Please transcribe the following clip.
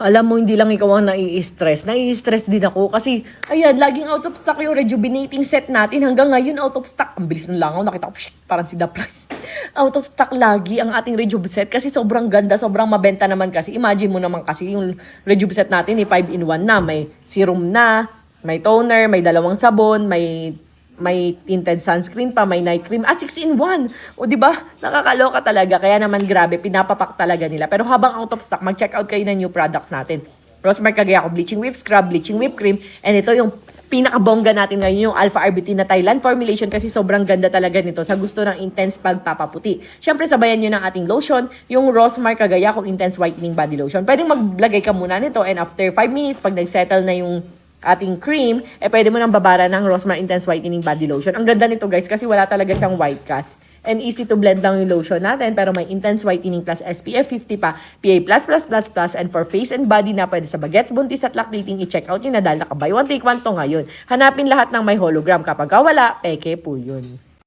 Alam mo, hindi lang ikaw ang nai-stress. Nai-stress din ako kasi, ayan, laging out of stock yung rejuvenating set natin. Hanggang ngayon, out of stock. Ang bilis ng langaw. Nakita ko, parang si Daplan. Out of stock lagi ang ating Rejuve set kasi sobrang ganda, sobrang mabenta naman kasi. Imagine mo naman kasi yung Rejuve set natin, 5-in-1 na. May serum na, may toner, may dalawang sabon, may tinted sunscreen pa, may night cream. 6-in-1. O, di ba? Nakakaloka talaga. Kaya naman grabe, pinapapak talaga nila. Pero habang out of stock, mag-check out kayo ng new products natin. Rosemary Cagayaco Bleaching Whip Scrub, Bleaching Whipped Cream. And ito yung pinakabongga natin ngayon, yung Alpha RBT na Thailand formulation kasi sobrang ganda talaga nito sa gusto ng intense pagpapaputi. Siyempre, sabayan nyo ng ating lotion, yung Rosemary Cagayaco Intense Whitening Body Lotion. Pwedeng maglagay ka muna nito and after 5 minutes, pag nag-settle na yung ating cream, pwede mo nang babara ng Rosemary Intense Whitening Body Lotion. Ang ganda nito guys kasi wala talaga siyang white cast. And easy to blend lang yung lotion natin pero may Intense Whitening plus SPF 50 pa, PA++++, and for face and body na pwede sa bagets, buntis at lactating, i-check out yun na dahil naka buy one take one to ngayon. Hanapin lahat ng may hologram. Kapag wala, peke po yun.